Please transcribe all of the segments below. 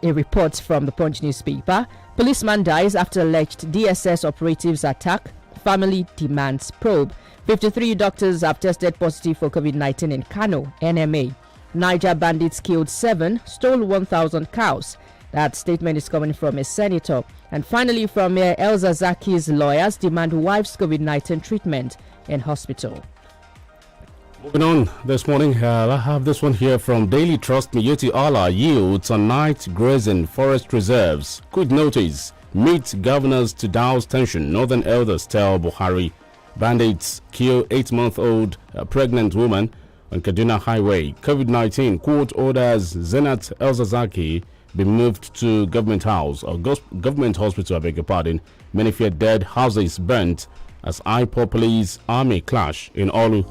A report from the Punch newspaper. Policeman dies after alleged DSS operatives attack. Family demands probe. 53 doctors have tested positive for COVID-19 in Kano, NMA. Niger bandits killed 7, stole 1,000 cows. That statement is coming from a senator. And finally, from El Zazaki's lawyers demand wife's COVID-19 treatment in hospital. Moving on this morning, I have this one here from Daily Trust. Miyoti Allah yields on night grazing forest reserves. Quick notice, meet governors to douse tension. Northern elders tell Buhari. Bandits kill 8-month-old pregnant woman on Kaduna Highway. COVID-19 court orders Zenat El Zazaki be moved to government house or government hospital, I beg your pardon. Many fear dead, houses burnt as IPOB police army clash in Olu.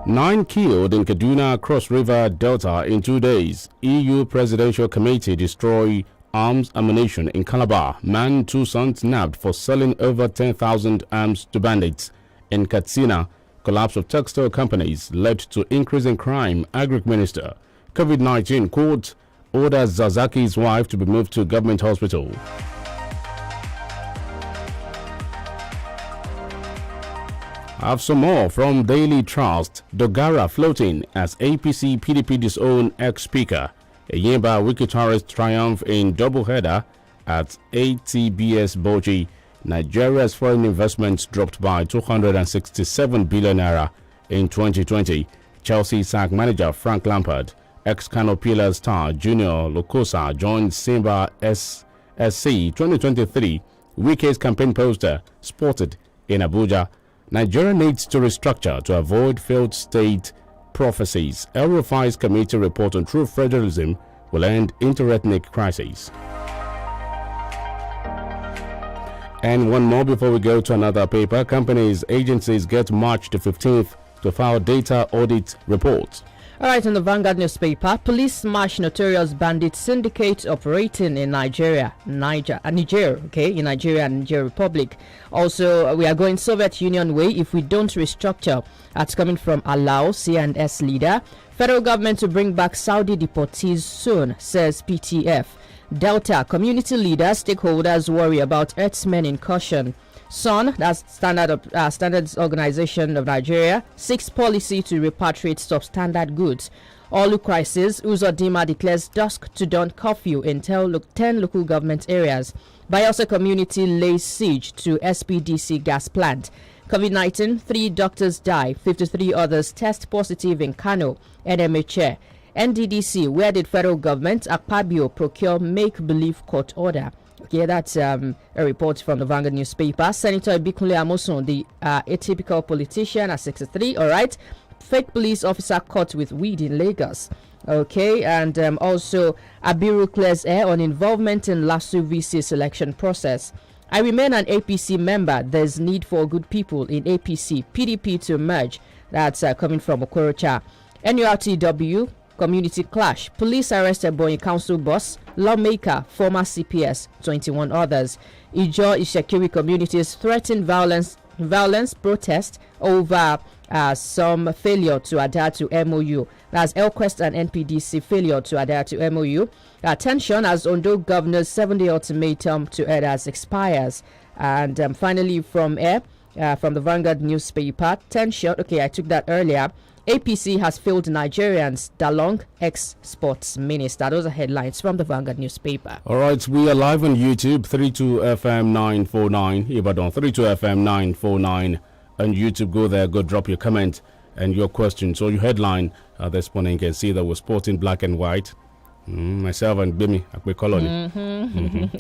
9 killed in Kaduna Cross River Delta in 2 days. EU Presidential Committee destroy arms ammunition in Calabar. Man, 2 sons nabbed for selling over 10,000 arms to bandits. In Katsina, collapse of textile companies led to increase in crime. Agric Minister. COVID-19 court orders Zazaki's wife to be moved to government hospital. I have some more from Daily Trust. Dogara floating as APC PDP disown ex-speaker. Yemba Wikitourist triumph in doubleheader at ATBS Bochi. Nigeria's foreign investments dropped by 267 billion naira in 2020. Chelsea sack manager Frank Lampard. Ex-Kano Pillar star Junior Lokosa joined Simba SC 2023. Wike's campaign poster spotted in Abuja. Nigeria needs to restructure to avoid failed state prophecies. El Rufai's committee report on true federalism will end interethnic crisis. And one more before we go to another paper. Companies, agencies get March the 15th to file data audit reports. All right, in the Vanguard newspaper, police smash notorious bandit syndicate operating in Niger and Niger Republic. Also, we are going Soviet Union way if we don't restructure. That's coming from Alao, C&S leader. Federal government to bring back Saudi deportees soon, says PTF. Delta, community leaders, stakeholders worry about herdsmen incursion. SON, that's Standards Organization of Nigeria, seeks policy to repatriate substandard goods. Olu crisis, Uzodinma declares dusk to dawn curfew in 10 local government areas. Bayelsa community lays siege to SPDC gas plant. COVID-19, 3 doctors die, 53 others test positive in Kano, NMA chair. NDDC, where did federal government, Akpabio, procure make-believe court order? Okay, that's a report from the Vanguard newspaper. Senator Ibikunle Amosun, the atypical politician at 63, all right. Fake police officer caught with weed in Lagos. Okay, and also Abiru clears air on involvement in LASU VC selection process. I remain an APC member. There's need for good people in APC. PDP to merge. That's coming from Okorocha. NURTW. Community clash. Police arrested Bonny Council boss, lawmaker, former CPS, 21 others. Ijo Ishekiri communities threaten violence protest over some failure to adhere to MOU. That's Elquest and NPDC failure to adhere to MOU. Tension as Ondo governor's 7-day ultimatum to elders expires. And finally from the Vanguard newspaper, tension. Okay, I took that earlier. APC has failed Nigerians, Dalong, ex-sports minister. Those are headlines from the Vanguard newspaper. All right, we are live on YouTube, 32FM 949, Ibadan, 32FM 949. On YouTube, go there, go drop your comment and your question. So your headline this morning, you can see that we're sporting black and white. Myself and Bimi, Akbe Colony.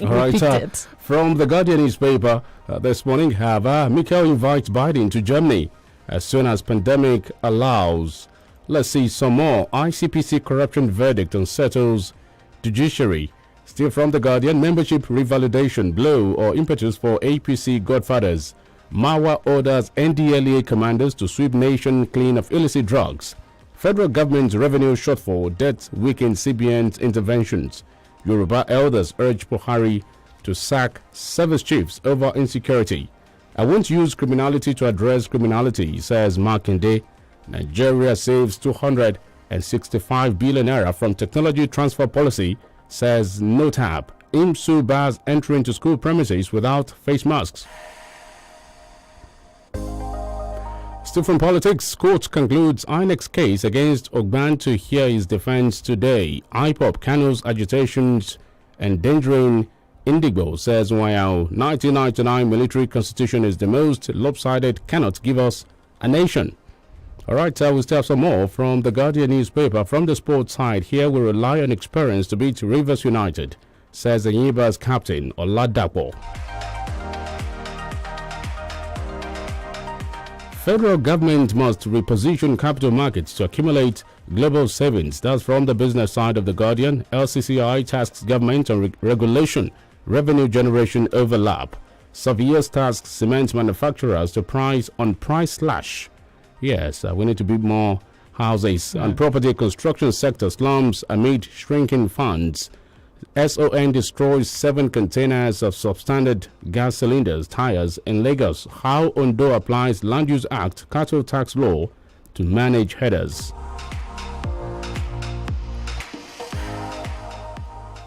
All right, from the Guardian newspaper this morning, Mikel invites Biden to Germany as soon as pandemic allows. Let's see some more. ICPC corruption verdict unsettles judiciary. Still from the Guardian, membership revalidation blow or impetus for APC godfathers. Mawa orders NDLEA commanders to sweep nation clean of illicit drugs. Federal government's revenue shortfall, debt weaken CBN's interventions. Yoruba elders urge Buhari to sack service chiefs over insecurity. I won't use criminality to address criminality, says Makinde. Nigeria saves 200 and 65 billion naira from technology transfer policy, says NOTAP. IMSU bars entering to school premises without face masks. Still from politics, court concludes INEC's case against Ogban to hear his defense today. IPOP Kano's agitations endangering Indigo, says while 1999 military constitution is the most lopsided, cannot give us a nation. All right, we still have some more from the Guardian newspaper. From the sports side, here we rely on experience to beat Rivers United, says the Yiba's captain Oladapo. Federal government must reposition capital markets to accumulate global savings. That's from the business side of the Guardian. LCCI tasks government on regulation, revenue generation overlap. Surveyors tasks cement manufacturers to price slash. Yes, we need to build more houses and property construction sector slums amid shrinking funds. SON destroys 7 containers of substandard gas cylinders, tires in Lagos. How Ondo applies Land Use Act, cattle tax law to manage headers.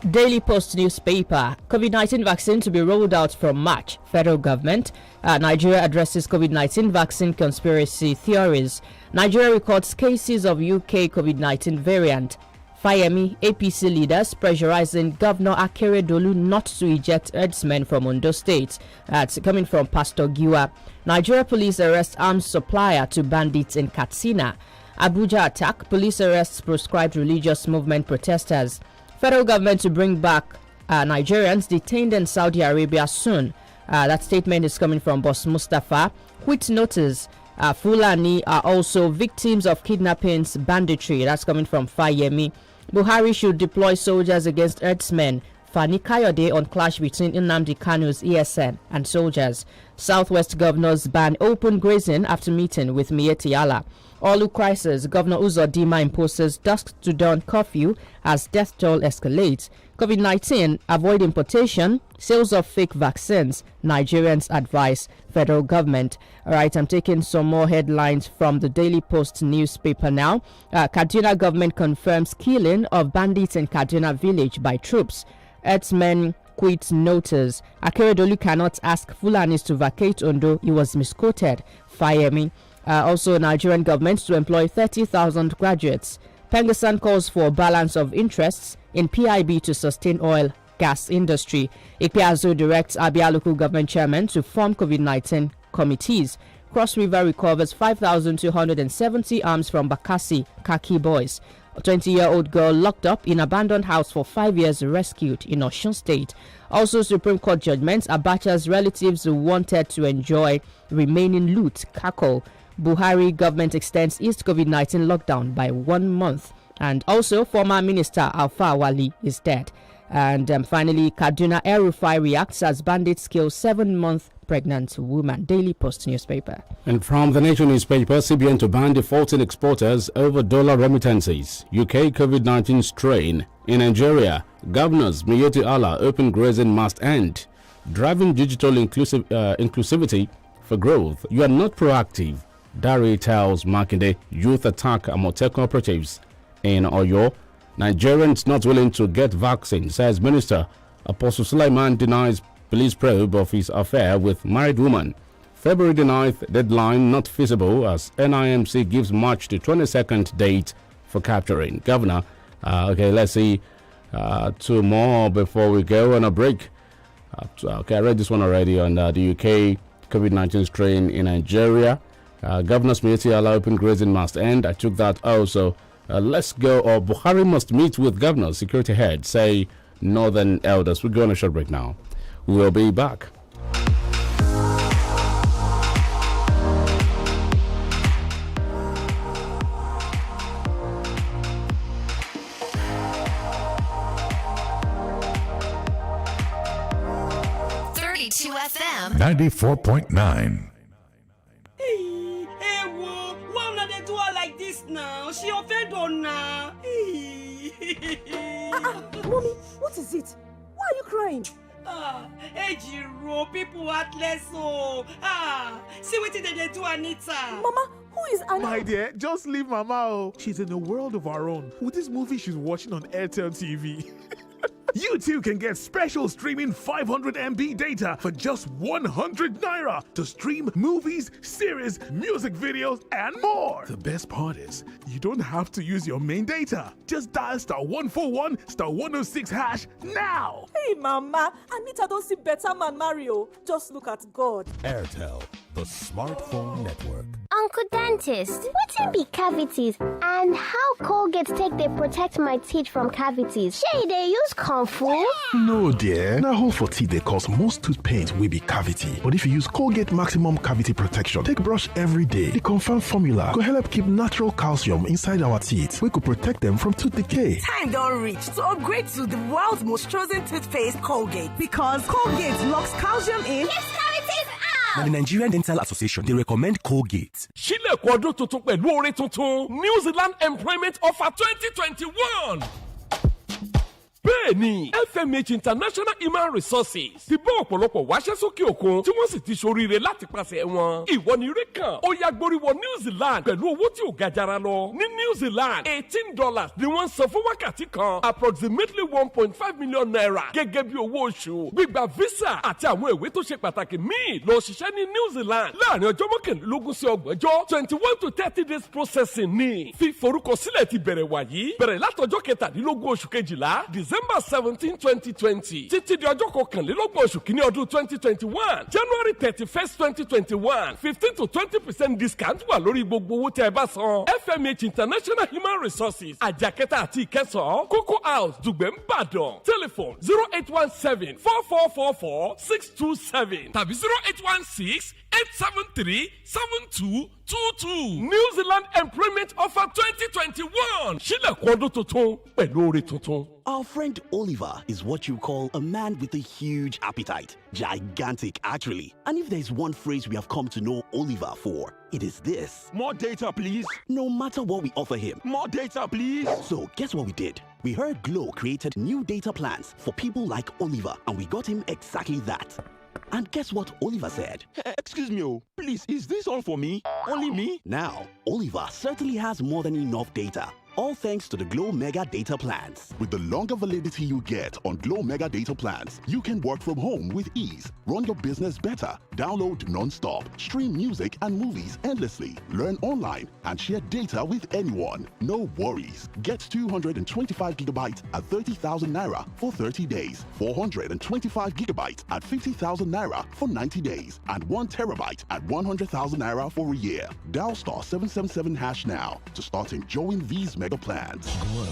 Daily Post newspaper. COVID-19 vaccine to be rolled out from March. Federal government. Nigeria addresses COVID-19 vaccine conspiracy theories. Nigeria records cases of UK COVID-19 variant. Fayemi, APC leaders pressurizing Governor Akeredolu not to eject herdsmen from Ondo State. That's coming from Pastor Giwa. Nigeria police arrest arms supplier to bandits in Katsina. Abuja attack, police arrests proscribed religious movement protesters. Federal government to bring back Nigerians detained in Saudi Arabia soon. That statement is coming from Boss Mustafa. Quit notice. Fulani are also victims of kidnappings, banditry. That's coming from Fayemi. Buhari should deploy soldiers against herdsmen. Fani Kayode on clash between Nnamdi Kanu's ESN and soldiers. Southwest governors ban open grazing after meeting with Miyetti Allah. Olu crisis, Governor Uzodinma imposes dusk to dawn curfew as death toll escalates. COVID-19, avoid importation, sales of fake vaccines, Nigerians advise federal government. All right, I'm taking some more headlines from the Daily Post newspaper now. Kaduna government confirms killing of bandits in Kaduna village by troops. Herdsmen quit notice. Akeredolu cannot ask Fulanis to vacate Ondo. He was misquoted. Fayemi. Also, Nigerian government to employ 30,000 graduates. Pengasan calls for balance of interests in PIB to sustain oil gas industry. Ikpeazu directs Abia local government chairman to form COVID-19 committees. Cross River recovers 5,270 arms from Bakassi Kaki boys. A 20-year-old girl locked up in abandoned house for 5 years rescued in Osun State. Also, Supreme Court judgments, Abacha's relatives wanted to enjoy remaining loot. Kako. Buhari government extends East COVID-19 lockdown by 1 month. And also, former Minister Alfa Wali is dead. And finally, Kaduna El Rufai reacts as bandits kill 7-month pregnant woman. Daily Post newspaper. And from the Nation newspaper, CBN to ban defaulting exporters over dollar remittances. UK COVID-19 strain. In Nigeria, governors Miyetti Allah open grazing must end. Driving digital inclusivity for growth. You are not proactive. Dari tells Makinde. Youth attack Amotek operatives in Oyo. Nigerians not willing to get vaccine, says Minister. Apostle Sulaiman denies police probe of his affair with married woman. February 9th deadline not feasible as NIMC gives March to 22nd date for capturing. Governor, okay, let's see 2 more before we go on a break. Okay, I read this one already on the UK COVID-19 strain in Nigeria. Governor's Miyetti Allah open grazing must end. I took that also. Let's go. Or Buhari must meet with governors, security head, say Northern elders. We'll go on a short break now. We'll be back. FM 94.9. Now she offend on now. Mommy, what is it? Why are you crying? Ejiro, people heartless. See what they do, Anita. Mama, Who is Annie? My dear, just leave Mama. Oh. She's in a world of her own with this movie she's watching on Airtel TV. You too can get special streaming 500 MB data for just 100 naira to stream movies, series, music videos, and more. The best part is, you don't have to use your main data. Just dial *141 *106# now. Hey, Mama, Anita don't see better man Mario. Just look at God. Airtel, the smartphone network. Uncle Dentist, what be cavities and how Colgate take they protect my teeth from cavities? Shey they use Kung Fu? No dear, na hole for teeth they cause most tooth pain will be cavity. But if you use Colgate Maximum Cavity Protection, take brush every day. The confirmed formula could help keep natural calcium inside our teeth. We could protect them from tooth decay. Time don't reach to upgrade to the world's most chosen toothpaste, Colgate. Because Colgate locks calcium in. Yes, cavities out! Now, the Nigerian Dental Association, they recommend Colgate. Sílẹ̀kùn ọdún tuntun pẹ̀lú oore tuntun. New Zealand Employment Offer 2021. Bẹ́ẹ̀ni, FMH International Human Resources ti bọ́ ọ̀pọ̀lọpọ̀ wáṣẹ́ sókè òkun tí wọ́n sì ti ṣoríire láti pàṣẹ wọn. Ìwọ ni ire kan, ó yá gborí wọ New Zealand pẹ̀lú owó tí ò ga jara lọ. Ní New Zealand, $18 ni wọ́n ń san fún wákàtí kan, approximately 1.5 million naira gẹ́gẹ́ bí owó oṣù. Gbígba visa àti àwọn ìwé tó ṣe pàtàkì míì lọ ṣiṣẹ́ ní New Zealand láàrin ọjọ́ mọ́kànlélógún sí ọgbọ̀njọ́ 21 to 30 days processing ni. Fíforúkọsílẹ̀ ti bẹ̀rẹ̀ wàyí bẹ̀rẹ̀ látọjọ́ kẹtàdínlógún oṣù kejìlá December 17, 2020 títí di ọjọ́ kọkànlélọ́gbọ̀n oṣù kìíní ọdún 2021 January 31st, 2021 15 to 20% discount wà lórí gbogbo owó tẹ́ ẹ bá san. FMH International Human Resources Àjàkẹ́tà àti Ìkẹsàn-án Cocoa House Dùgbẹ̀ Ìbàdàn telephone 0817 4444 627 tàbí 0816 873 7222. New Zealand Employment Offer 2021. Sílẹ̀kùn ọdún tuntun pẹ̀lú oore tuntun. Our friend Oliver is what you call a man with a huge appetite. Gigantic, actually. And if there's one phrase we have come to know Oliver for, it is this. More data, please. No matter what we offer him. More data, please. So, guess what we did? We heard Glow created new data plans for people like Oliver, and we got him exactly that. And guess what Oliver said? Excuse me, please, is this all for me? Only me? Now, Oliver certainly has more than enough data. All thanks to the Glow Mega Data Plans. With the longer validity you get on Glow Mega Data Plans, you can work from home with ease, run your business better, download non-stop, stream music and movies endlessly, learn online, and share data with anyone. No worries. Get 225 gigabytes at 30,000 naira for 30 days, 425 gigabytes at 50,000 naira for 90 days, and 1 terabyte at 100,000 naira for a year. Dial *777# now to start enjoying these mega plans. Glow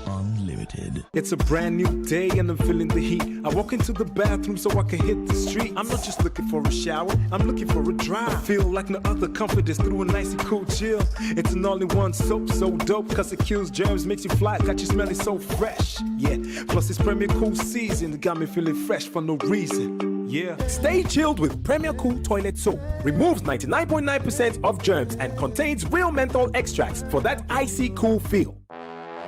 Unlimited. It's a brand new day and I'm feeling the heat. I walk into the bathroom so I can hit the street. I'm not just looking for a shower, I'm looking for a dry. I feel like no other confidence through a nice and cool chill. It's an all-in-one soap, so dope, cause it kills germs, makes you fly, got you smelling so fresh. Yeah, plus it's Premier Cool season, got me feeling fresh for no reason. Yeah. Stay chilled with Premier Cool Toilet Soap. Removes 99.9% of germs and contains real menthol extracts for that icy cool feel.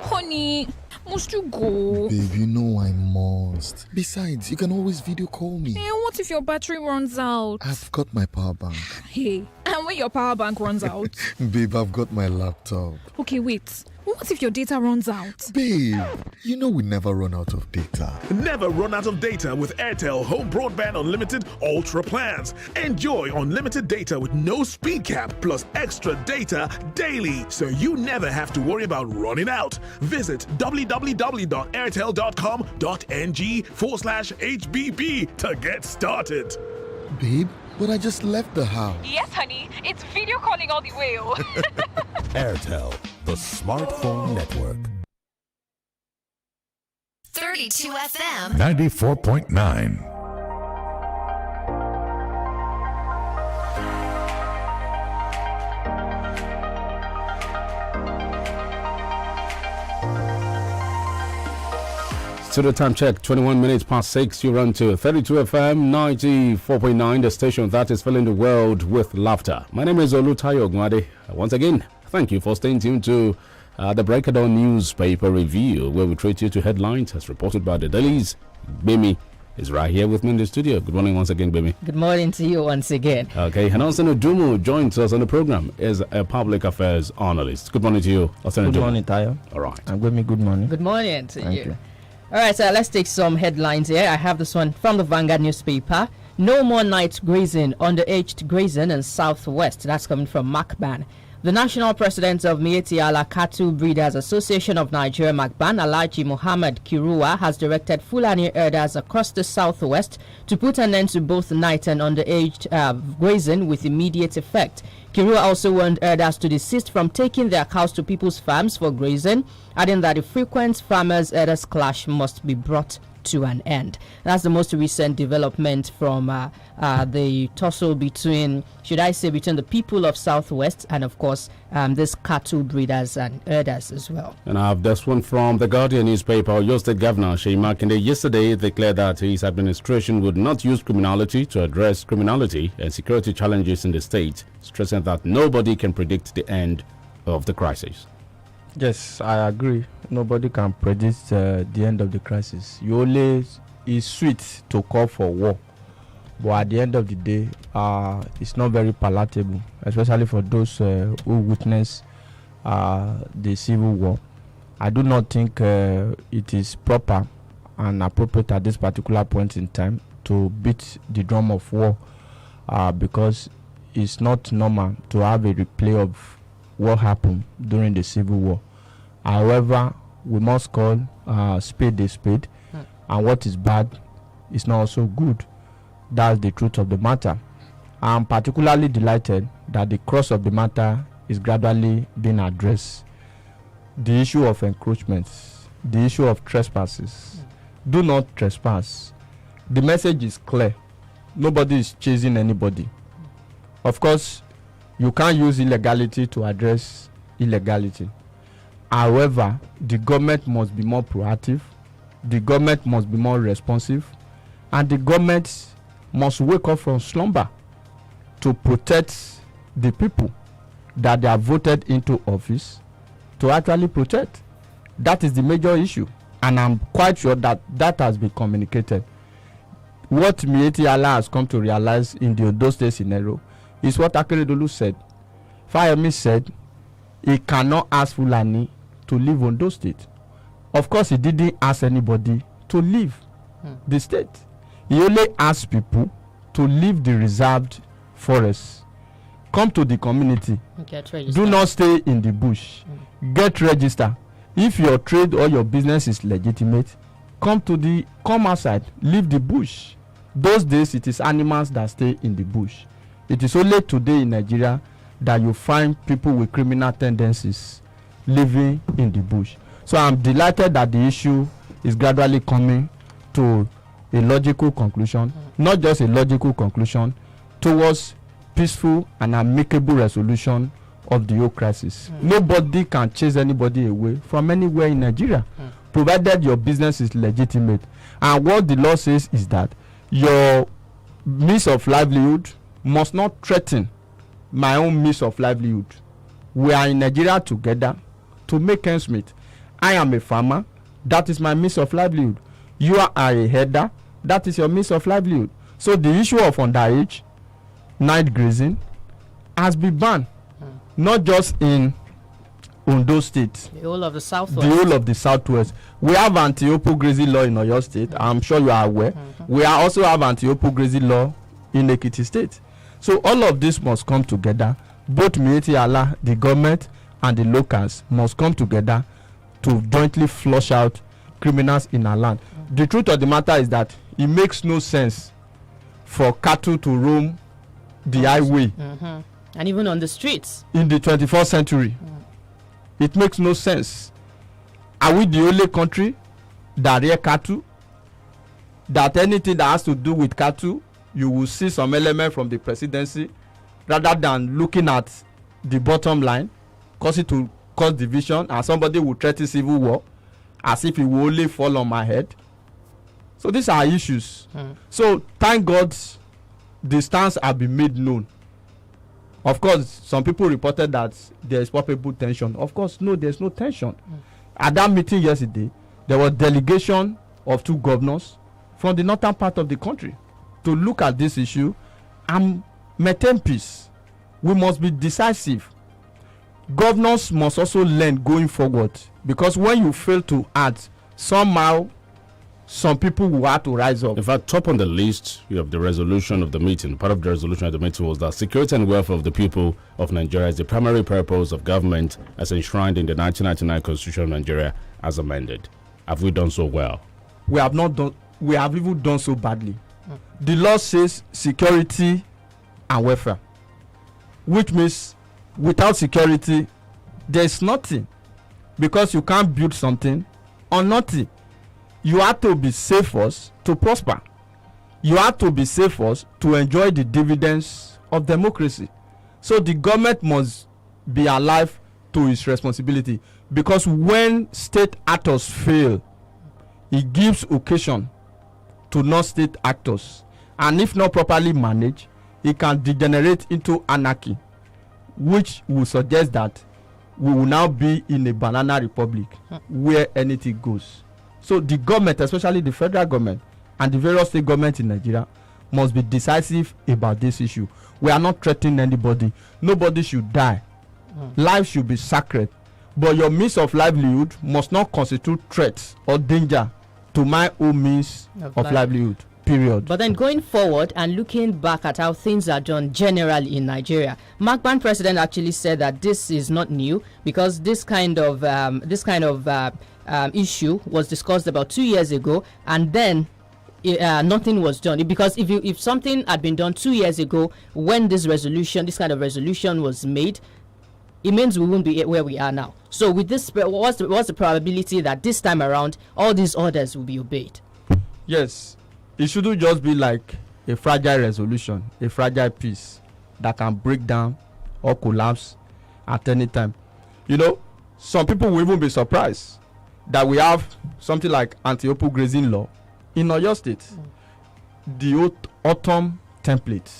Honey, must you go? Babe, you know I must. Besides, you can always video call me. Hey, what if your battery runs out? I've got my power bank. Hey, and when your power bank runs out? Babe, I've got my laptop. Okay, wait. What if your data runs out? Babe, you know we never run out of data. Never run out of data with Airtel Home Broadband Unlimited Ultra plans. Enjoy unlimited data with no speed cap plus extra data daily, so you never have to worry about running out. Visit www.airtel.com.ng/HBB to get started. Babe, but I just left the house. Yes, honey. It's video calling all the way. Airtel, the smartphone network. 32 FM 94.9. So the time check, 21 minutes past 6. You run to 32 FM 94.9, the station that is filling the world with laughter. My name is OLUTAYO, OGUNADE. Once again, thank you for staying tuned to the Breakdown newspaper review, where we treat you to headlines as reported by the dailies, GBEMI, is right here with me in the studio. Good morning once again, baby. Good morning to you once again. Okay, and Oseno Dumu joins us on the program as a public affairs analyst. Good morning to you, Oseno Dumu. Good morning, Tayo. All right. And Gbemi, good morning. Good morning to Thank you. All right, so let's take some headlines here. I have this one from the Vanguard newspaper. No more night grazing, underage grazing in Southwest. That's coming from Macban. The national president of Mieti Allah Cattle Breeders Association of Nigeria, Macban, Alhaji Muhammad Kiruwa, has directed Fulani herders across the Southwest to put an end to both night and underage grazing with immediate effect. Kiruwa also warned herders to desist from taking their cows to people's farms for grazing, adding that the frequent farmers-herders clash must be brought to an end. That's the most recent development from the tussle between, should I say, between the people of Southwest and, of course, this cattle breeders and herders as well. And I have this one from the Guardian newspaper. Your state governor, Seyi Makinde, yesterday declared that his administration would not use criminality to address criminality and security challenges in the state, stressing that nobody can predict the end of the crisis. Yes, I agree. Nobody can predict the end of the crisis. It's sweet to call for war, but at the end of the day, it's not very palatable, especially for those who witness the civil war. I do not think it is proper and appropriate at this particular point in time to beat the drum of war, because it's not normal to have a replay of what happened during the Civil War. However, we must call spade a spade, and what is bad is not also good. That's the truth of the matter. I'm particularly delighted that the crux of the matter is gradually being addressed. The issue of encroachments, the issue of trespasses. Do not trespass. The message is clear. Nobody is chasing anybody. Of course, you can't use illegality to address illegality. However, the government must be more proactive, the government must be more responsive, and the government must wake up from slumber to protect the people that they have voted into office to actually protect. That is the major issue, and I'm quite sure that that has been communicated. What Mieti Allah has come to realize in the Ondo State scenario is what Akeredolu said. Fayemi said he cannot ask Fulani to leave Ondo State. Of course, he didn't ask anybody to leave the state. He only asked people to leave the reserved forests. Come to the community. Do not stay in the bush. Get registered. If your trade or your business is legitimate, come outside. Leave the bush. Those days, it is animals that stay in the bush. It is only today in Nigeria that you find people with criminal tendencies living in the bush. So I'm delighted that the issue is gradually coming to a logical conclusion, not just a logical conclusion, towards peaceful and amicable resolution of the whole crisis. Nobody can chase anybody away from anywhere in Nigeria, provided your business is legitimate. And what the law says is that your means of livelihood must not threaten my own means of livelihood. We are in Nigeria together to make ends meet. I am a farmer, that is my means of livelihood. You are a herder, that is your means of livelihood. So the issue of underage night grazing has been banned, not just in Ondo State, the whole of the Southwest. The whole of the Southwest. We have anti-opo grazing law in Oyo State. I'm sure you are aware. We also have anti-opo grazing law in Ekiti State. So all of this must come together. Both Mieti Allah, the government, and the locals must come together to jointly flush out criminals in our land. The truth of the matter is that it makes no sense for cattle to roam the highway and even on the streets in the 21st century. It makes no sense. Are we the only country that rear cattle? That anything that has to do with cattle, you will see some element from the presidency rather than looking at the bottom line, cause it to cause division, and somebody will threaten civil war as if it will only fall on my head. So these are issues. So thank God the stance have been made known. Of course, some people reported that there is palpable tension. Of course, no, there's no tension. At that meeting yesterday, there was delegation of 2 governors from the northern part of the country to look at this issue and maintain peace. We must be decisive. Governors must also learn going forward, because when you fail to act, somehow some people will have to rise up. In fact, top on the list, you have the resolution of the meeting. Part of the resolution of the meeting was that security and welfare of the people of Nigeria is the primary purpose of government as enshrined in the 1999 Constitution of Nigeria as amended. Have we done so well? We have not done. We have even done so badly. The law says security and welfare, which means without security, there is nothing, because you can't build something on nothing. You have to be safe first to prosper. You have to be safe first to enjoy the dividends of democracy. So the government must be alive to its responsibility, because when state actors fail, it gives occasion to non-state actors, and if not properly managed, it can degenerate into anarchy, which will suggest that we will now be in a banana republic where anything goes. So the government, especially the federal government and the various state governments in Nigeria, must be decisive about this issue. We are not threatening anybody. Nobody should die. Life should be sacred. But your means of livelihood must not constitute threats or danger to my own means of livelihood. Period. But then going forward and looking back at how things are done generally in Nigeria, Macban president actually said that this is not new, because this kind of issue was discussed about 2 years ago, and then nothing was done. Because if something had been done 2 years ago when this kind of resolution was made, it means we won't be where we are now. So with this, what's the probability that this time around all these orders will be obeyed? Yes. It shouldn't just be like a fragile resolution, a fragile peace that can break down or collapse at any time. You know, some people will even be surprised that we have something like anti-open grazing law in Oyo State, the autumn template.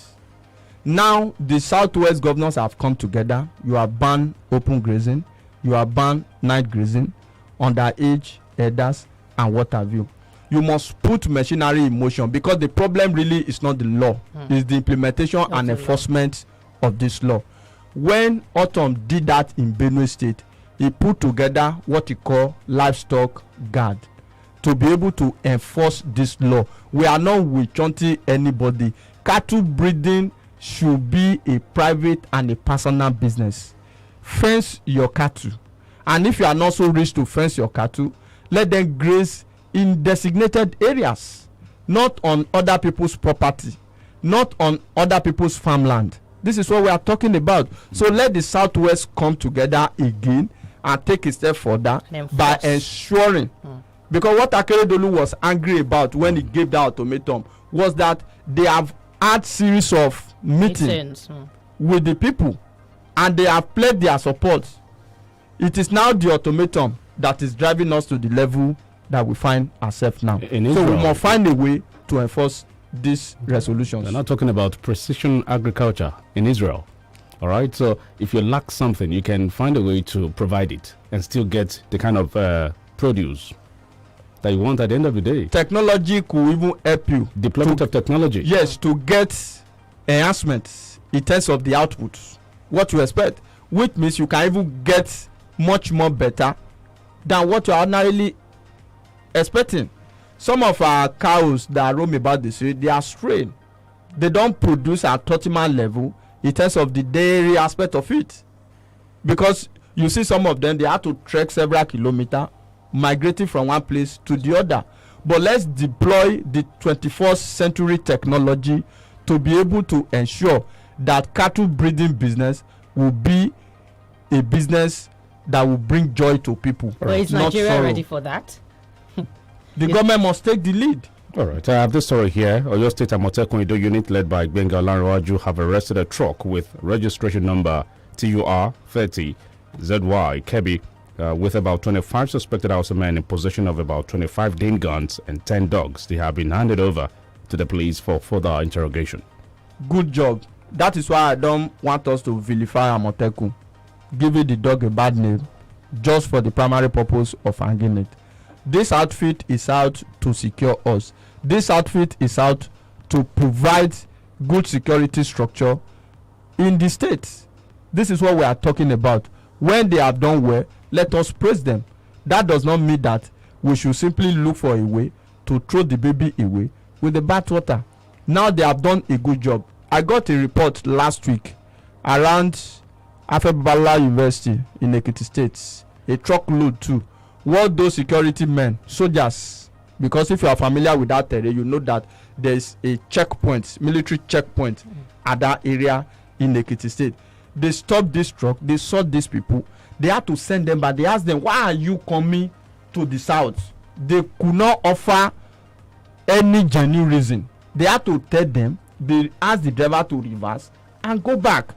Now, the Southwest governors have come together. You have banned open grazing, you have banned night grazing, underage herders, and what have you. You must put machinery in motion, because the problem really is not the law, it's the implementation and enforcement of this law. When Autumn did that in Benue State, he put together what he called livestock guard to be able to enforce this law. We are not witch-hunting anybody. Cattle breeding should be a private and a personal business. Fence your cattle, and if you are not so rich to fence your cattle, let them graze in designated areas, not on other people's property, not on other people's farmland. This is what we are talking about. So let the Southwest come together again and take a step further by ensuring, because what Akeredolu was angry about when he gave that ultimatum was that they have had series of meetings with the people, and they have pledged their support. It is now the ultimatum that is driving us to the level that we find ourselves now. So we must find a way to enforce these resolutions. We're not talking about precision agriculture in Israel. All right. So if you lack something, you can find a way to provide it and still get the kind of produce that you want at the end of the day. Technology could even help you. Deployment of technology. Yes, to get enhancements in terms of the output, what you expect, which means you can even get much more better than what you are ordinarily expecting. Some of our cows that roam about the street, they are strayed. They don't produce at optimal level in terms of the dairy aspect of it, because you see some of them, they have to trek several kilometers migrating from one place to the other. But let's deploy the 21st century technology to be able to ensure that cattle breeding business will be a business that will bring joy to people. Well, is Nigeria ready for that? The government must take the lead. All right, I have this story here. Oyo State Amotekun Ido unit led by Gbenga Olanrewaju have arrested a truck with registration number TUR 30 ZY Kebbi with about 25 suspected housemen in possession of about 25 Dane guns and 10 dogs. They have been handed over to the police for further interrogation. Good job. That is why I don't want us to vilify Amotekun, giving the dog a bad name just for the primary purpose of hanging it. This outfit is out to secure us. This outfit is out to provide good security structure in the state. This is what we are talking about. When they have done well, let us praise them. That does not mean that we should simply look for a way to throw the baby away with the bathwater. Now they have done a good job. I got a report last week around Afebala University in Ekiti State, a truckload too. What those security men, soldiers, because if you are familiar with that area, you know that there is a checkpoint, military checkpoint at that area in Ekiti State. They stopped this truck, they saw these people, they had to send them back. They asked them, why are you coming to the south? They could not offer any genuine reason. They had to tell them, they asked the driver to reverse and go back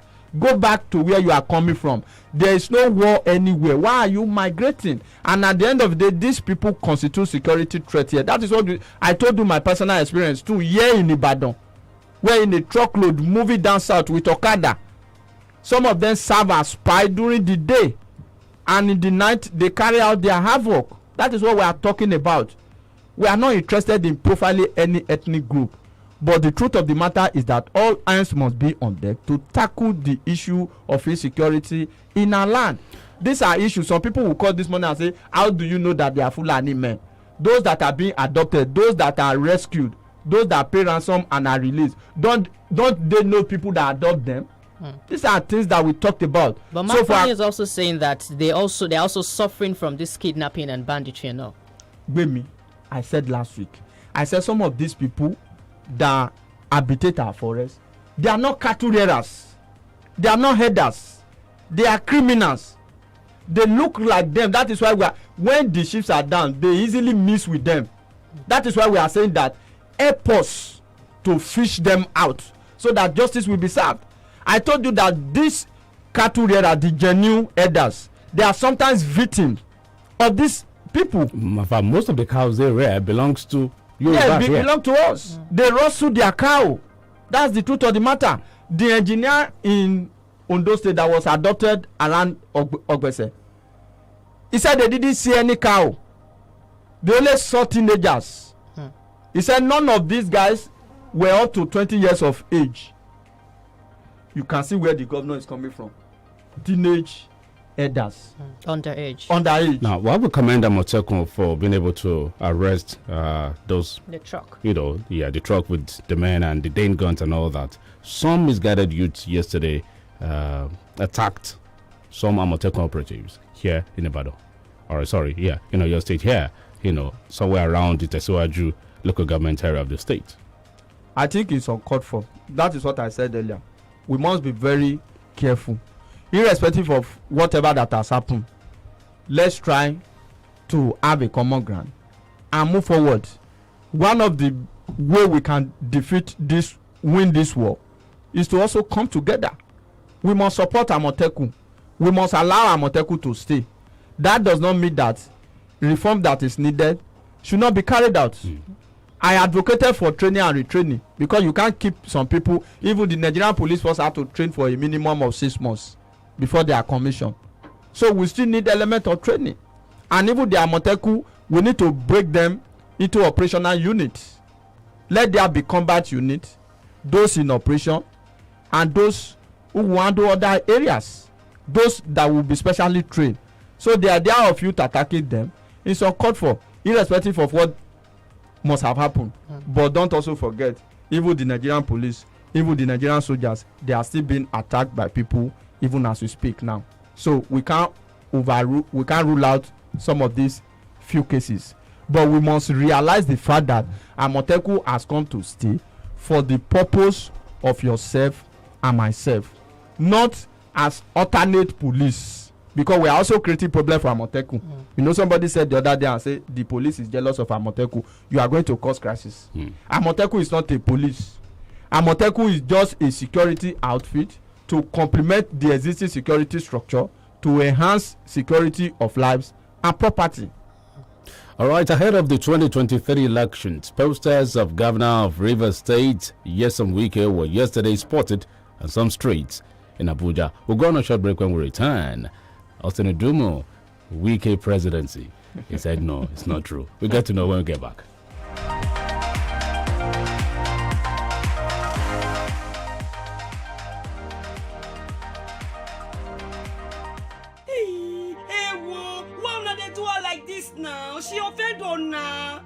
to where you are coming from. There is no war anywhere. Why are you migrating? And at the end of the day, these people constitute security threat here. That is what I told you, my personal experience too, here in Ibadan, where in a truckload moving down south with Okada, some of them serve as spy during the day, and in the night they carry out their havoc. That is what we are talking about. We are not interested in profiling any ethnic group, but the truth of the matter is that all hands must be on deck to tackle the issue of insecurity in our land. These are issues. Some people will call this morning and say, how do you know that they are Fulani men? Those that are being adopted, those that are rescued, those that pay ransom and are released, don't they know people that adopt them? These are things that we talked about. But Mafani is also saying that they're also suffering from this kidnapping and banditry and all. Gbemi, I said last week, I said some of these people that habitate our forest, they are not cattle rearers, they are not herders, they are criminals. They look like them. That is why when the ships are down, they easily mix with them. That is why we are saying that help us to fish them out so that justice will be served. I told you that these cattle rearers, the genuine herders, they are sometimes victims of these people. Most of the cows they rear belongs to you. Yeah, they belong to us. They rustle their cow. That's the truth of the matter. The engineer in Ondo State that was adopted around Ogbese, he said they didn't see any cow. They only saw teenagers. He said none of these guys were up to 20 years of age. You can see where the governor is coming from. Teenage herders. Underage. Now, why would Commander Motekun for being able to arrest those... The truck. The truck with the men and the Dane guns and all that. Some misguided youths yesterday attacked some Amotekun operatives here in Ibadan. Your state here, somewhere around the Tesiwaju local government area of the state. I think it's uncalled for. That is what I said earlier. We must be very careful. Irrespective of whatever that has happened, let's try to have a common ground and move forward. One of the way we can win this war, is to also come together. We must support Amotekun. We must allow Amotekun to stay. That does not mean that reform that is needed should not be carried out. I advocated for training and retraining because you can't keep some people. Even the Nigerian police force have to train for a minimum of 6 months before they are commissioned. So we still need element of training. And even the Amotekun, we need to break them into operational units. Let there be combat units, those in operation, and those who will handle other areas, those that will be specially trained. So the idea of youth attacking them is uncalled for, irrespective of what must have happened. But don't also forget, even the Nigerian police, even the Nigerian soldiers, they are still being attacked by people even as we speak now. So we can't rule out some of these few cases, but we must realize the fact that Amotekun has come to stay for the purpose of yourself and myself, not as alternate police, because we are also creating problem for Amotekun. Somebody said the other day and said the police is jealous of Amotekun. You are going to cause crisis. Amotekun is not a police. Amotekun is just a security outfit to complement the existing security structure to enhance security of lives and property. All right, ahead of the 2023 elections, posters of Governor of Rivers State, Nyesom Wike, were yesterday spotted on some streets in Abuja. We'll go on a short break. When we return, Austin Udumo, Wike presidency. He said no, it's not true. We'll get to know when we get back. she offend Donna.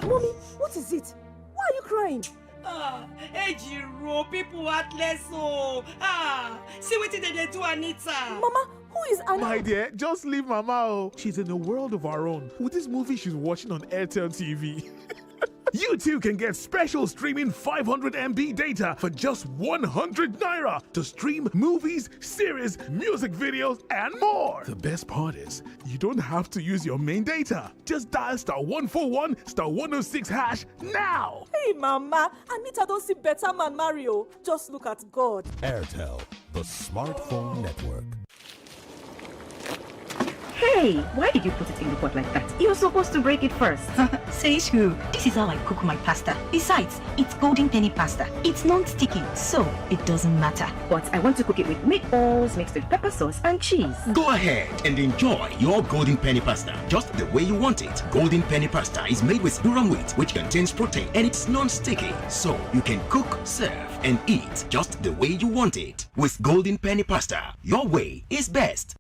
Mommy, what is it? Why are you crying? Ejiro, people heartless. See what they do, Anita. Mama, who is Anita? My dear, just leave Mama. Oh. She's in a world of her own with this movie she's watching on Airtel TV. You too can get special streaming 500 MB data for just 100 naira to stream movies, series, music videos, and more. The best part is, you don't have to use your main data. Just dial *141 *106 hash now. Hey, Mama, Anita don't see better man Mario. Just look at God. Airtel, the smartphone network. Hey, why did you put it in the pot like that? You're supposed to break it first. Says who? This is how I cook my pasta. Besides, it's golden penny pasta. It's non-sticky, so it doesn't matter. But I want to cook it with meatballs mixed with pepper sauce and cheese. Go ahead and enjoy your golden penny pasta just the way you want it. Golden penny pasta is made with durum wheat, which contains protein, and it's non-sticky, so you can cook, serve, and eat just the way you want it. With golden penny pasta, your way is best.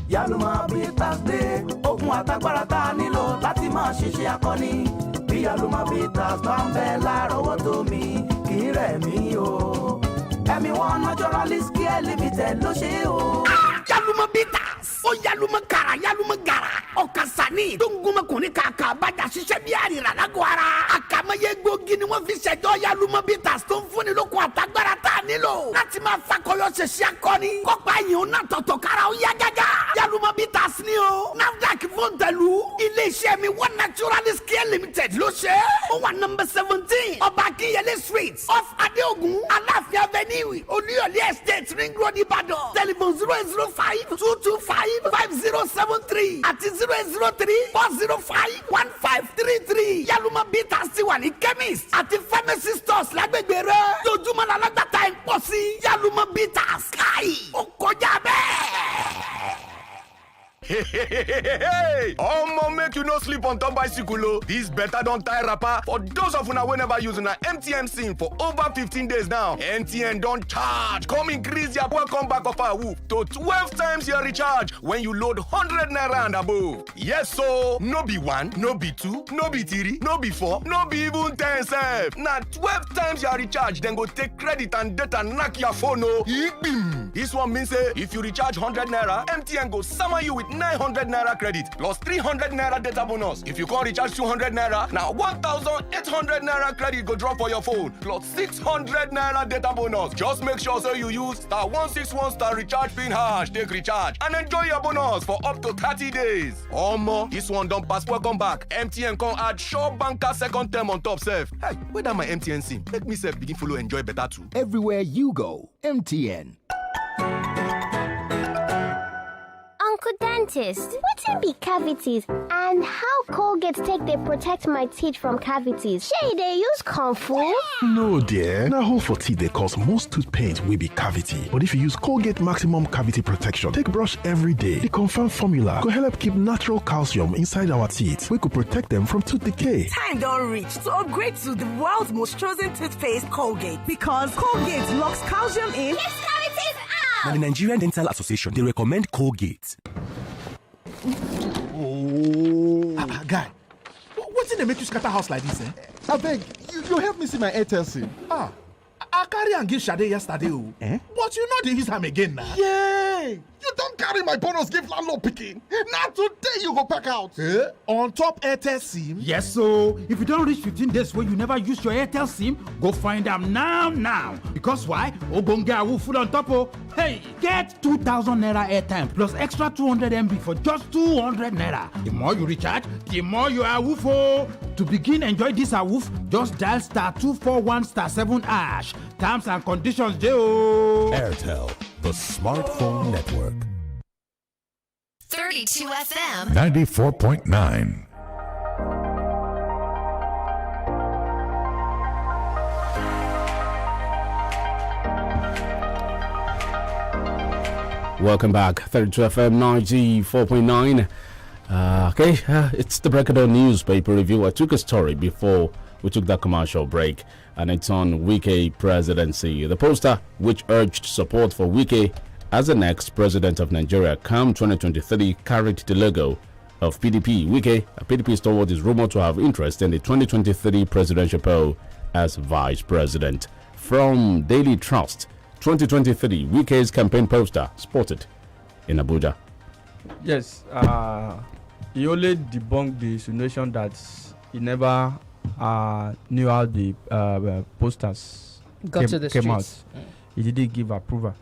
Yaluma Bitters dé, ogun àtagbára tá a nílò láti máa ṣiṣẹ́ akọni. Bí Yaluma Bitters bá ń bẹ lárọ̀ọ́wọ́tó mi, kì í rẹ̀ mí o. Ẹ̀mí wọn Naturalist Care Limited ló ṣe o. Yaluma Bitters, ó Yaluma Kara, Yaluma Gara, Ọ̀kasani, tó ń gúnmọ́ kùnrin kàkà bàjá ṣiṣẹ́ bí àrìrà lágọ̀ọ́ ara. Àkàmọ́yé gbòógì ni wọ́n fi ṣẹ̀dọ̀ Yaluma Bitters tó ń fúnni lókun àtagbára tá a nílò. Láti máa fakọyọ ṣẹṣẹ akọni, kọ́pá yìí ó náà tọ̀tọ̀ kára ó yá gágá. Yaluma Bitters ni o. NAFDAC fóńtẹ̀lù. Ilé-iṣẹ́ mi One Naturalist Care Limited ló ṣe. Ó wà nọ́mbà 17 Ọba Akínyẹlé Street off Adéògùn Aláàfin Avenue Olúyọ̀lé Estate Ring Road Ìbàdàn. Telephone 08052255073 àti 08034051533. Yaluma Bitters ti wà ní chemist àti pharmacy stores lágbègbè rẹ̀. Lójúmọ́ la lágbàtà ẹ̀ ń pọ̀ sí. Yaluma Bitters káì ó kọjá bẹ́ẹ̀. Hey, Omo, make you no sleep on top bicycle. Oh. This better don't tie rapper for those of una wey never use una MTN SIM for over 15 days now. MTN don't charge. Come increase your welcome back of our woof to 12 times your recharge when you load 100 naira and above. Yes, so no be 1, no be 2, no be 3, no be 4, no be even 10 sef. Now 12 times your recharge, then go take credit and data knock your phone. Oh, this one means say if you recharge 100 naira, MTN go summon you with 900 naira credit plus 300 naira data bonus. If you can't recharge 200 naira, now 1,800 naira credit go drop for your phone plus 600 naira data bonus. Just make sure so you use *161 recharge pin hash take recharge and enjoy your bonus for up to 30 days. Omo, this one don't pass welcome back. MTN can add Shop Banker second term on top self. Hey, where that my MTN SIM? Make me self begin follow enjoy better too. Everywhere you go, MTN. Uncle Dentist, wetin be cavities and how Colgate take dey protect my teeth from cavities? Shey dey use comfort? No dear, na hole for teeth dey cause most tooth pain wey be cavity. But if you use Colgate Maximum Cavity Protection take brush every day, the confirmed formula go help keep natural calcium inside our teeth wey go protect them from tooth decay. Time don reach to upgrade to the world's most chosen toothpaste, Colgate, because Colgate locks calcium in. Keeps cavities out! Now, the Nigerian Dental Association, they recommend Colgate. Guy, what's in the make you scatter house like this, eh? I beg, you help me see my Airtel SIM. I carry and give Shade yesterday, but you know they use am again now. Yay! You don't carry my bonus give landlord picking. Now today you go pack out. On top Airtel SIM? Yes, so if you don't reach 15 days where you never use your Airtel SIM, go find them now. Because why? Ogonga will full on top of. Hey, get 2,000 naira airtime plus extra 200 MB for just 200 naira. The more you recharge, the more you are woofo. To begin enjoy this awoof, just dial *241*7#. Terms and conditions, Joe. Airtel, the smartphone network. 32 FM 94.9. Welcome back, 32 FM 94.9. It's the Breakdown newspaper review. I took a story before we took that commercial break, and it's on Wike presidency. The poster, which urged support for Wike as the next president of Nigeria come 2023, carried the logo of PDP. Wike, PDP stalwart, is rumored to have interest in the 2023 presidential poll as vice president. From Daily Trust, 2023, Wike's campaign poster spotted in Abuja. Yes, he only debunked the insinuation that he never knew how the posters came out. He didn't give approval.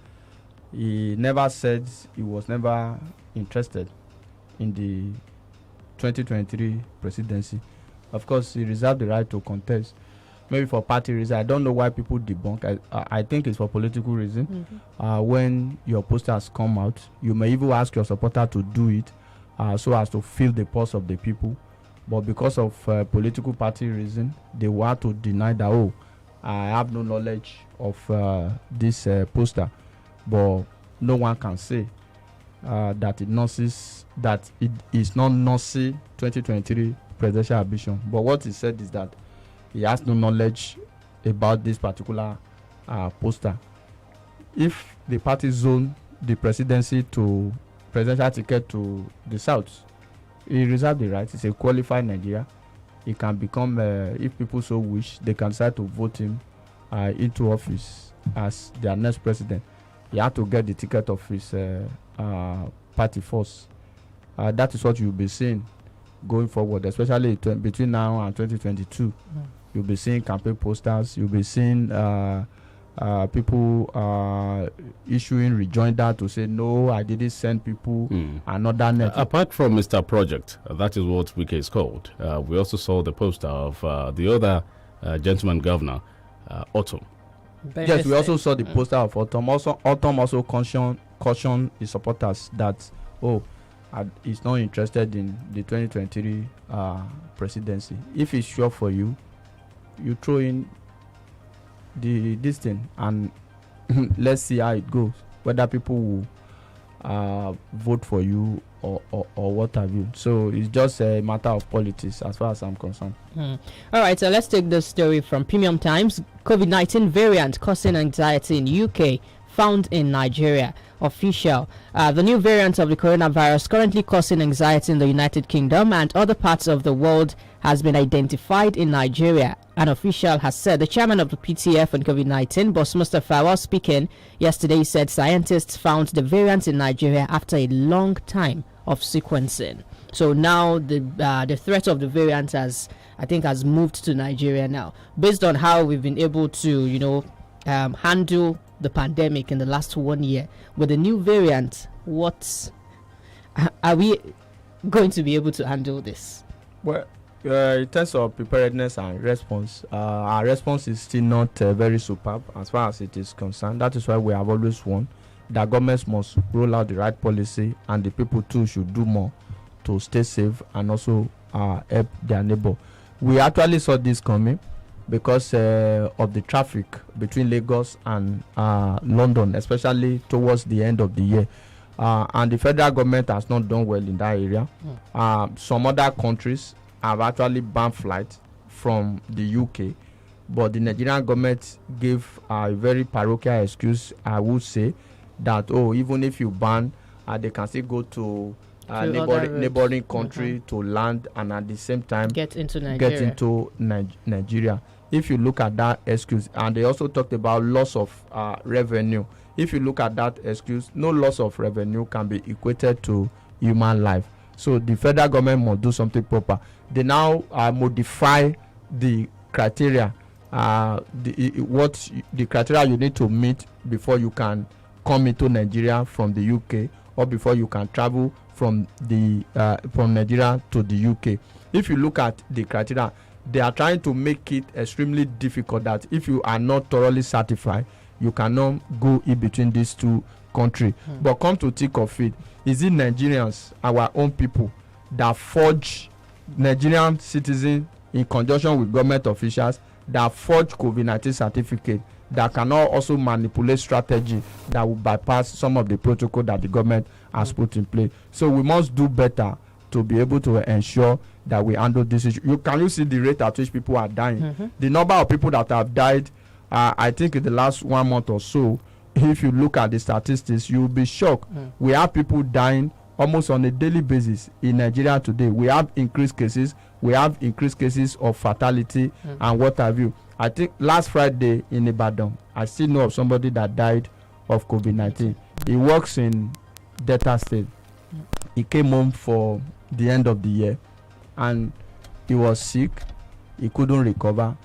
He never said he was never interested in the 2023 presidency. Of course, he reserved the right to contest, maybe for party reason. I don't know why people debunk. I think it's for political reason. When your posters come out, you may even ask your supporter to do it so as to feel the pulse of the people. But because of political party reason, they want to deny that, oh, I have no knowledge of this poster. But no one can say that it is not Nazi 2023 presidential ambition. But what he said is that he has no knowledge about this particular poster. If the party zone the presidency to presidential ticket to the south, he reserved the right. It's a qualified Nigeria. He can become, if people so wish, they can decide to vote him into office as their next president. He had to get the ticket of his party first. That is what you'll be seeing going forward, especially between now and 2022. You'll be seeing campaign posters. You'll be seeing people issuing rejoinder to say, no, I didn't send people another net. Apart from Mr. Project, that is what Wike is called. We also saw the poster of the other gentleman governor, Autumn. Yes, we also saw the poster of Autumn. Autumn also cautioned his supporters that, he's not interested in the 2023 presidency. If it's sure for you, you throw in this thing and let's see how it goes. Whether people will vote for you or what have you. So it's just a matter of politics as far as I'm concerned. All right, so let's take this story from Premium Times. COVID-19 variant causing anxiety in UK found in Nigeria. Official. The new variant of the coronavirus currently causing anxiety in the United Kingdom and other parts of the world has been identified in Nigeria. An official has said. The chairman of the PTF on COVID-19, Boss Mustafa, while speaking yesterday, said scientists found the variant in Nigeria after a long time of sequencing. So now the threat of the variant has moved to Nigeria now, based on how we've been able to handle the pandemic in the last 1 year. With the new variant, what are we going to be able to handle this? Well, in terms of preparedness and response, our response is still not very superb as far as it is concerned. That is why we have always warned that governments must roll out the right policy, and the people too should do more to stay safe and also help their neighbor. We actually saw this coming because of the traffic between Lagos and London, especially towards the end of the year. And the federal government has not done well in that area. Some other countries have actually banned flights from the UK, but the Nigerian government gave a very parochial excuse, I would say, that even if you ban, they can still go to neighboring country to land and at the same time get into Nigeria. If you look at that excuse, and they also talked about loss of revenue. If you look at that excuse, no loss of revenue can be equated to human life. So the federal government must do something proper. They now modify the criteria, the criteria you need to meet before you can come into Nigeria from the UK, or before you can travel from Nigeria to the UK. If you look at the criteria, they are trying to make it extremely difficult that if you are not thoroughly certified, you cannot go in between these two countries. But come to think of it, is it Nigerians, our own people, that forge Nigerian citizens in conjunction with government officials that forge COVID-19 certificate that cannot also manipulate strategy that will bypass some of the protocol that the government has put in place? So we must do better to be able to ensure that we handle this issue. Can you see the rate at which people are dying? The number of people that have died, I think in the last 1 month or so, if you look at the statistics, you'll be shocked. We have people dying almost on a daily basis in Nigeria today. We have increased cases. We have increased cases of fatality and what have you. I think last Friday in Ibadan, I still know of somebody that died of COVID-19. He works in Delta State. He came home for the end of the year and he was sick. He couldn't recover.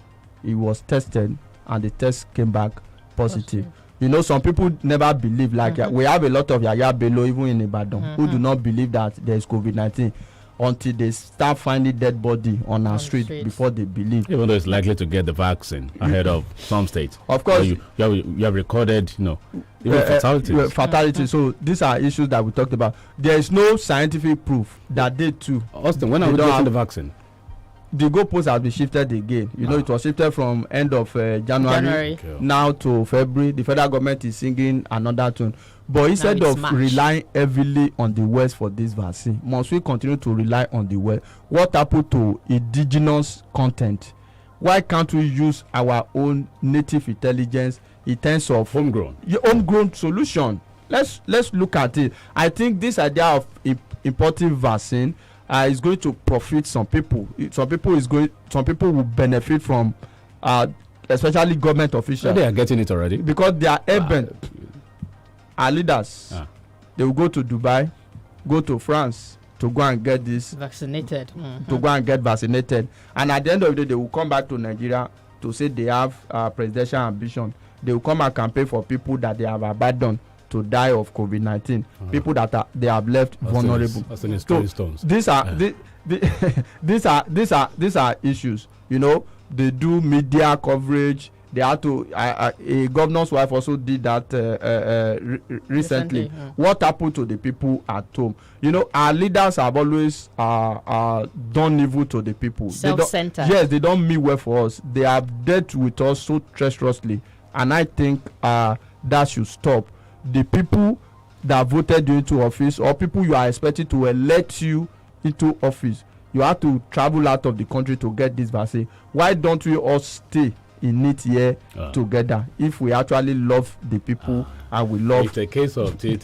He was tested and the test came back positive. You know, some people never believe, like we have a lot of Yaya Bello even in Ibadan who do not believe that there is COVID-19 until they start finding dead body on our street before they believe. Even though it's likely to get the vaccine ahead of some states. Of course. You have recorded, even fatalities. Fatalities. So these are issues that we talked about. There is no scientific proof that they too. Austin, when are we getting the vaccine? The goalpost has been shifted again. You know, it was shifted from end of January. Now to February. The federal government is singing another tune. But instead of relying heavily on the West for this vaccine, must we continue to rely on the West? What happened to indigenous content? Why can't we use our own native intelligence in terms of homegrown solution? Let's look at it. I think this idea of importing vaccine is going to profit some people. Some people will benefit from, especially government officials. They are getting it already because they are urban. Our leaders, they will go to Dubai, go to France to go and get this vaccinated. To go and get vaccinated, and at the end of the day, they will come back to Nigeria to say they have presidential ambition. They will come and campaign for people that they have abandoned to die of COVID-19, people that they have left vulnerable. These are issues. You know, they do media coverage. They had to. A governor's wife also did that recently. What happened to the people at home? You know, our leaders have always done evil to the people. Self-centered. Yes, they don't mean well for us. They have dealt with us so treacherously, and I think that should stop. The people that voted you into office, or people you are expected to elect you into office, you have to travel out of the country to get this vaccine. Why don't we all stay in it here together if we actually love the people and we love it's a case of the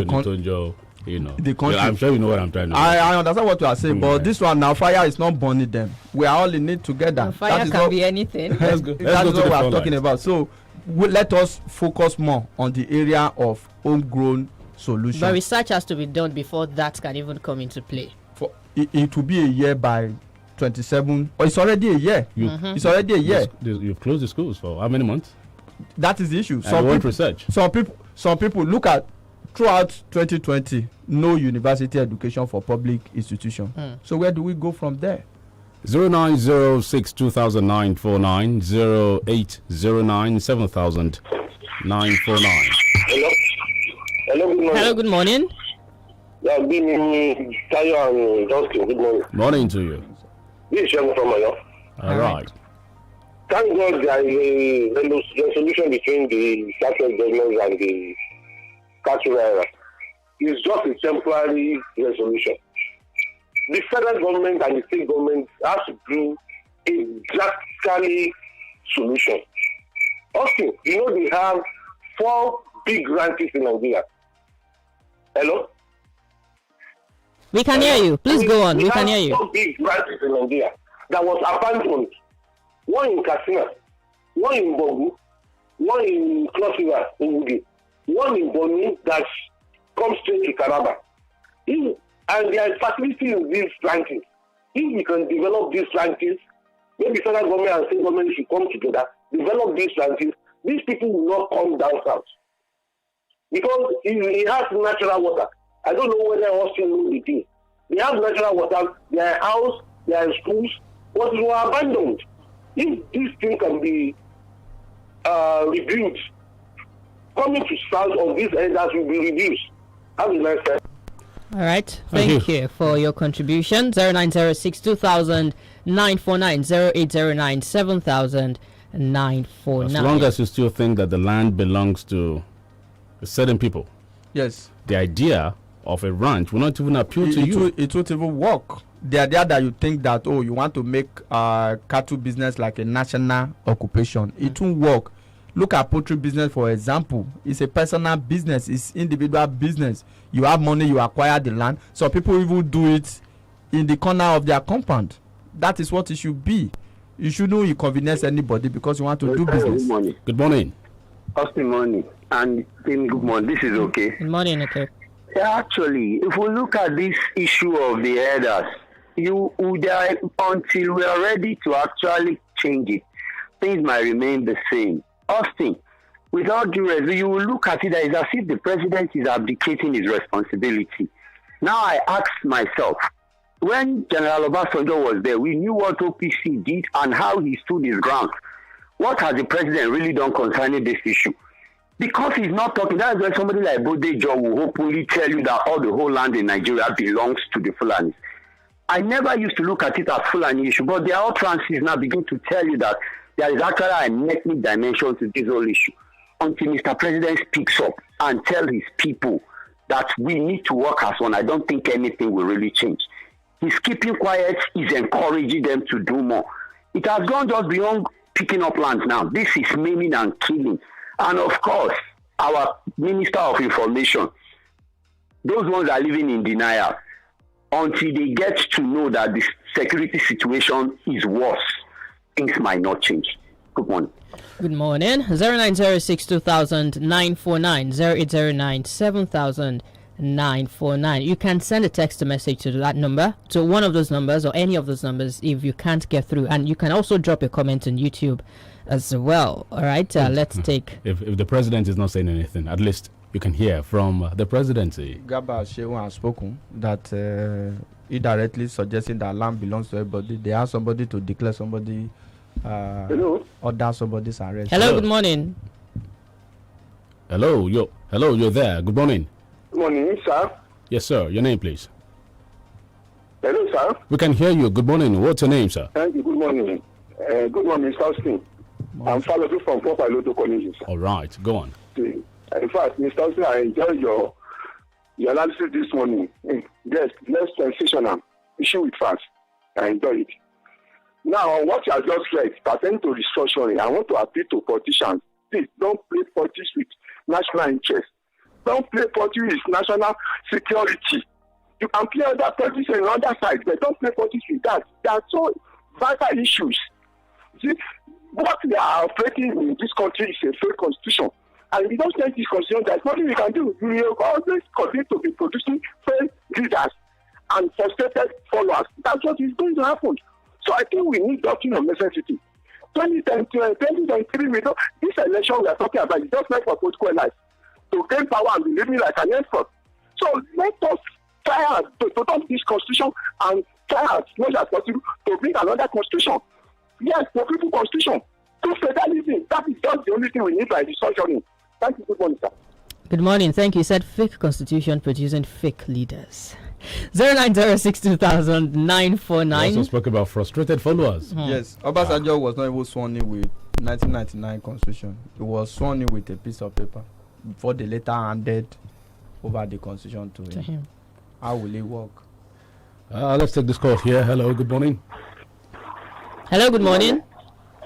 country. I'm sure you know what I'm trying to do. I understand what you are saying, but this one now, fire is not burning them. We are all in it together. Fire can be anything. Let's go That's to what we are phone talking about. So let us focus more on the area of homegrown solutions. But research has to be done before that can even come into play. It will be a year by 27, or it's already a year. It's already a year. You've closed the schools for how many months? That is the issue. Research. Some people look at throughout 2020, no university education for public institution. So where do we go from there? 0906 2009 49 0809 7000 949. Hello, good morning. Hello, good morning. Yeah, good morning, Tayo and Justin. Good morning. Morning to you. This is Shem from Oyo. All right. Thank God there is a resolution between the central government and the cattle area. It's just a temporary resolution. The federal government and the state government has to do a drastically solution. Also, you know they have 4 big ranches in Nigeria. Hello? We can hear you. Please go on. We can hear you. 4 big ranches in Nigeria that was abandoned. One in Katsina, one in Bogu, one in Cross River, Uge, one in Boni that comes straight to Taraba. And there is facility in these ranches. If we can develop these ranches, maybe federal government and state government should come together, develop these ranches, these people will not come down south. Because it has natural water. I don't know whether Austin knows the thing. They have natural water, their house, their schools, but they were abandoned. If this thing can be rebuilt, coming to south of these areas will be reduced. Have a nice time. All right. Thank you for your contribution. 0906 2000 949 0809 7000 949. As long as you still think that the land belongs to certain people. Yes. The idea of a ranch will not even appeal to you. It won't even work. The idea that you think that, you want to make cattle business like a national occupation, it won't work. Look at poultry business, for example. It's a personal business. It's individual business. You have money, you acquire the land. So people even do it in the corner of their compound. That is what it should be. You shouldn't inconvenience anybody because you want to do business. Good morning. Good morning. Good morning. And good morning. This is okay. Good morning, okay. Yeah, actually, if we look at this issue of the headers, until we are ready to actually change it, things might remain the same. Austin, without due respect, you will look at it as if the president is abdicating his responsibility. Now I ask myself, when General Obasanjo was there, we knew what OPC did and how he stood his ground. What has the president really done concerning this issue? Because he's not talking, that's why somebody like Bodejo will hopefully tell you that all the whole land in Nigeria belongs to the Fulanis. I never used to look at it as Fulani issue, but the utterances now begin to tell you that there is actually an ethnic dimension to this whole issue. Until Mr. President speaks up and tell his people that we need to work as one, I don't think anything will really change. He's keeping quiet, he's encouraging them to do more. It has gone just beyond picking up lands now. This is maiming and killing. And of course, our Minister of Information, those ones are living in denial until they get to know that the security situation is worse. Things might not change. Good morning. Good morning. 0906 2000 949 0809 7000 949. You can send a text message to that number, to one of those numbers or any of those numbers if you can't get through. And you can also drop a comment on YouTube as well. All right, let's take. If the president is not saying anything, at least you can hear from the presidency. Gaba Shehu has spoken that indirectly suggesting that land belongs to everybody. They have somebody to declare somebody. Order somebody's arrest. Hello, good morning. Hello, you're there. Good morning. Good morning, sir. Yes, sir. Your name, please. Hello, sir. We can hear you. Good morning. What's your name, sir? Thank you. Good morning. Good morning, Mr. Austin. I'm following from Papa Loto Colleges. All right, go on. In fact, Mr. Austin, I enjoyed your analysis this morning. Yes, less sensational. Issue with facts. I enjoyed it. Now, what you have just read, pertaining to restructuring, I want to appeal to politicians. Please don't play politics with national interest. Don't play politics with national security. You can play other politics on the other side, but don't play politics with that. They are so vital issues. See, what we are operating in this country is a fake constitution. And if we don't change this constitution, there's nothing we can do. We will always continue to be producing failed leaders and frustrated followers. That's what is going to happen. So I think we need doctrine of necessity. 2023, this election we are talking about is just like for political life. To gain power and be living like an expert. So let us try to adopt this constitution and try as much as possible to bring another constitution. Yes, for people constitution. To federalism, that is just the only thing we need by restructuring. Thank you. Good morning, sir. Good morning. Thank you. You said fake constitution producing fake leaders. 0906 2000 949. You also spoke about frustrated followers. Yes, Obasanjo was not even sworn in with 1999 constitution. He was sworn in with a piece of paper before they later handed over the constitution to him. How will it work? Let's take this call here. Hello, good morning. Hello, good morning.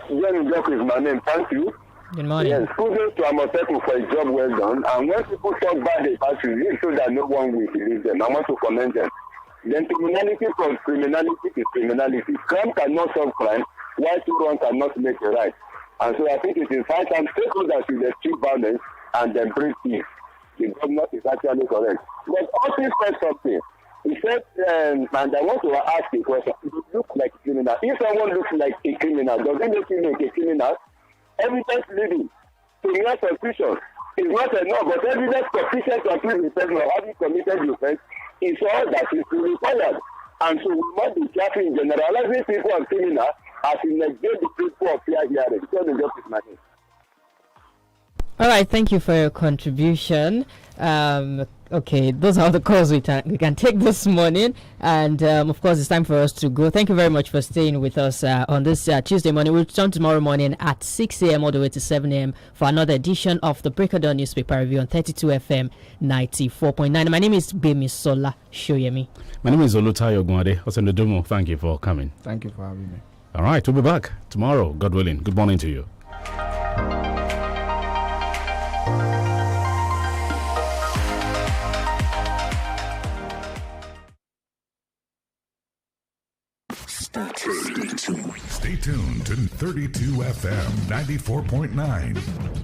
Jenny Jock is my name. Thank you. Good morning. Yes, kudos to Amoteku for a job well done. And when people talk bad about you, it shows that no one will believe them. I want to commend them. Then criminality from criminality to criminality. Crime cannot solve crime, while two wrongs cannot make a right. And so I think it is high time stakeholders should eschew violence and then bring peace. The government is actually correct. But also said something. He said, and I want to ask a question. You look like a criminal. If someone looks like a criminal, does it make you like a criminal? Evidence leading to real suspicion is not enough, but evidence sufficient to accuse the person of having committed the offense is all that is required. And so we must be careful in generalizing people as criminal as we negate the principle of fair hearing. Because the justice is my name. All right, thank you for your contribution. Okay, those are the calls we can take this morning, and of course it's time for us to go. Thank you very much for staying with us on this Tuesday morning. We'll return tomorrow morning at 6 a.m. all the way to 7 a.m. for another edition of the Break of Dawn newspaper review on 32 FM 94.9. My name is GBEMISOLA SOYEMI. My name is OLUTAYO OGUNADE. Thank you for coming. Thank you for having me. All right, we'll be back tomorrow, God willing. Good morning to you. Stay tuned to 32 FM 94.9.